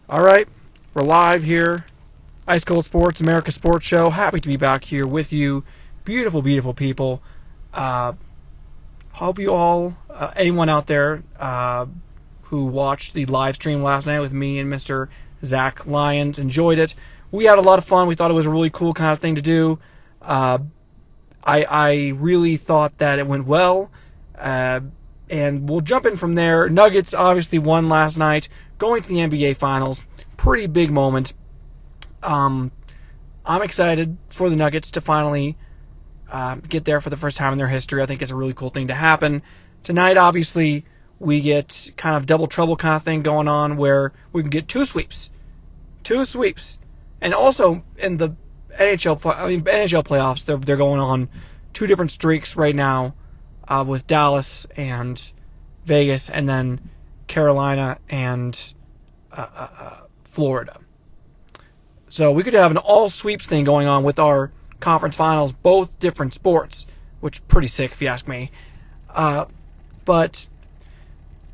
All right, we're live here. Ice Cold Sports, America Sports Show. Happy to be back here with you. Beautiful, beautiful people. Hope you all, anyone out there who watched the live stream last night with me and Mr. Zach Lyons, enjoyed it. We had a lot of fun. We thought it was a really cool kind of thing to do. I really thought that it went well. And we'll jump in from there. Nuggets obviously won last night, going to the NBA Finals. Pretty big moment. I'm excited for the Nuggets to finally get there for the first time in their history. I think it's a really cool thing to happen. Tonight, obviously, we get kind of double trouble kind of thing going on where we can get two sweeps. And also in the NHL playoffs, they're going on two different streaks right now with Dallas and Vegas, and then Carolina and Florida. So we could have an all sweeps thing going on with our conference finals, both different sports, which is pretty sick if you ask me. But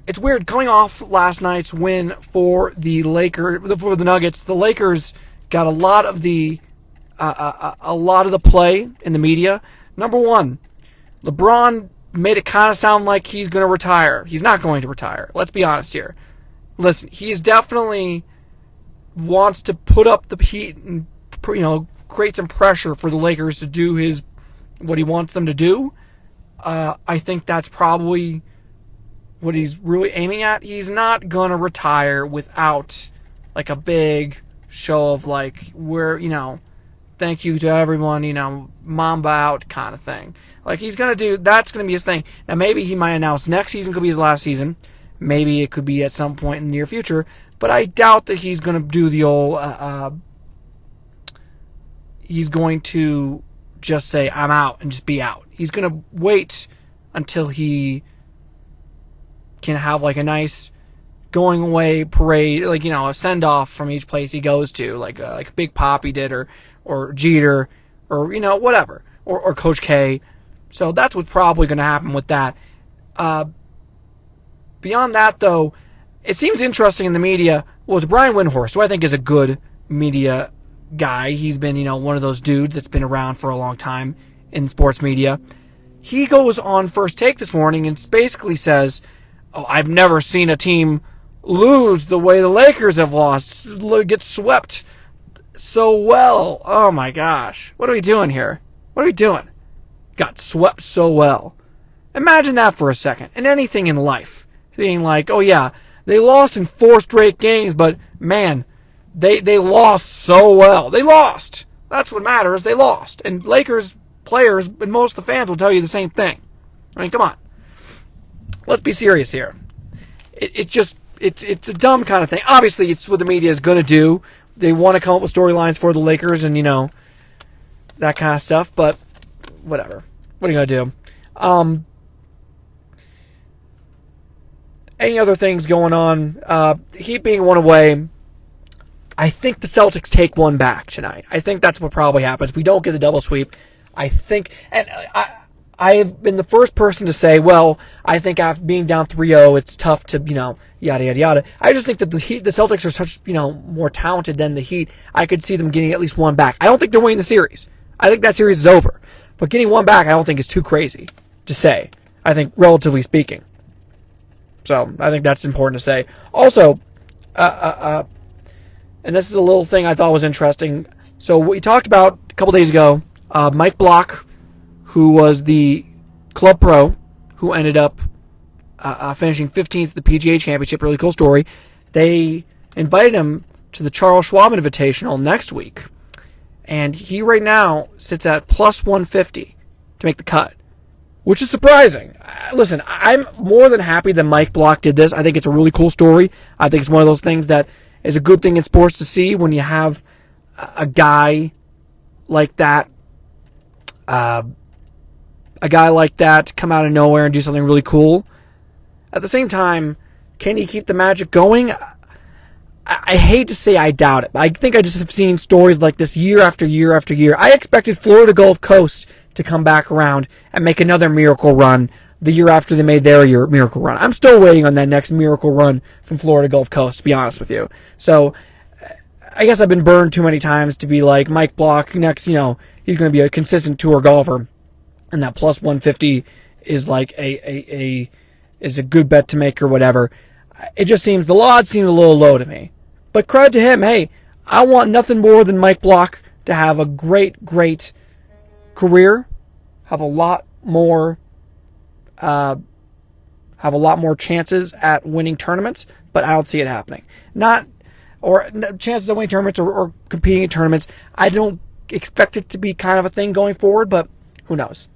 it's weird coming off last night's win for the Nuggets. The Lakers got a lot of the play in the media. Number one, LeBron made it kind of sound like he's going to retire. He's not going to retire. Let's be honest here. Listen, he's definitely wants to put up the heat and, create some pressure for the Lakers to do what he wants them to do. I think that's probably what he's really aiming at. He's not going to retire without like a big show of thank you to everyone, Mamba out kind of thing. Like that's going to be his thing. Now maybe he might announce next season could be his last season. Maybe it could be at some point in the near future. But I doubt that he's going to do the old, he's going to just say, I'm out, and just be out. He's going to wait until he can have like a nice going away parade, a send-off from each place he goes to, like Big Papi did, or Jeter, or, whatever, or Coach K. So that's what's probably going to happen with that. Beyond that, though, it seems interesting in the media. Well, it's Brian Windhorst, who I think is a good media guy. He's been, one of those dudes that's been around for a long time in sports media. He goes on First Take this morning and basically says, I've never seen a team lose the way the Lakers have lost, get swept so well. Oh my gosh. What are we doing here? What are we doing? Got swept so well. Imagine that for a second. In anything in life. Being like, oh yeah, they lost in 4 straight games, but man, they lost so well. They lost. That's what matters. They lost. And Lakers players and most of the fans will tell you the same thing. I mean, come on. Let's be serious here. It's a dumb kind of thing. Obviously, it's what the media is going to do. They want to come up with storylines for the Lakers and, that kind of stuff. But whatever. What are you going to do? Any other things going on? Heat being one away. I think the Celtics take one back tonight. I think that's what probably happens. We don't get the double sweep. I think, and I've been the first person to say, well, I think after being down 3-0, it's tough to, yada, yada, yada. I just think that the Celtics are such, more talented than the Heat. I could see them getting at least one back. I don't think they're winning the series. I think that series is over. But getting one back, I don't think is too crazy to say. I think, relatively speaking. So, I think that's important to say. Also, and this is a little thing I thought was interesting. So, we talked about a couple days ago, Mike Block, who was the club pro, who ended up finishing 15th at the PGA Championship. Really cool story. They invited him to the Charles Schwab Invitational next week. And he right now sits at plus 150 to make the cut, which is surprising. Listen, I'm more than happy that Mike Block did this. I think it's a really cool story. I think it's one of those things that is a good thing in sports to see when you have a guy like that, come out of nowhere and do something really cool. At the same time, can he keep the magic going? I hate to say I doubt it, but I think I just have seen stories like this year after year after year. I expected Florida Gulf Coast to come back around and make another miracle run the year after they made their miracle run. I'm still waiting on that next miracle run from Florida Gulf Coast, to be honest with you. So I guess I've been burned too many times to be like Mike Block next, he's going to be a consistent tour golfer, and that plus 150 is like is a good bet to make or whatever. It just seems, the odds seem a little low to me. But credit to him, hey, I want nothing more than Mike Block to have a great career, have a lot more chances at winning tournaments, but I don't see it happening. Chances of winning tournaments or competing in tournaments. I don't expect it to be kind of a thing going forward, but who knows?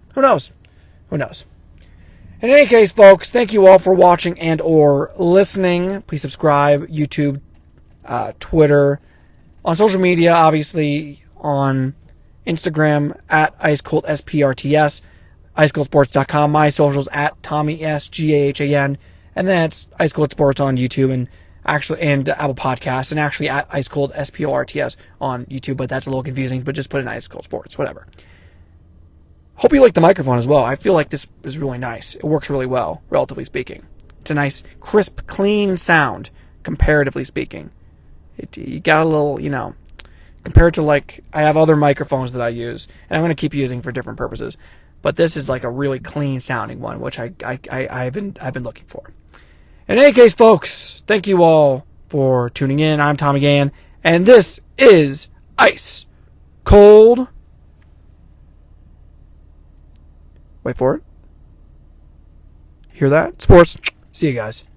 In any case, folks, thank you all for watching and or listening. Please subscribe, YouTube, Twitter, on social media, obviously on Instagram at IceColdSPRTS, IceColdSports.com, my socials at TommySGAHAN, and then it's Ice Cold Sports on YouTube and Apple Podcasts, and actually at IceColdSPORTS on YouTube, but that's a little confusing, but just put in Ice Cold Sports, whatever. Hope you like the microphone as well. I feel like this is really nice. It works really well, relatively speaking. It's a nice, crisp, clean sound, comparatively speaking. You got a little, compared to like, I have other microphones that I use, and I'm going to keep using for different purposes. But this is like a really clean sounding one, which I've been looking for. In any case, folks, thank you all for tuning in. I'm Tommy Gann, and this is Ice Cold. Wait for it. Hear that? Sports. See you guys.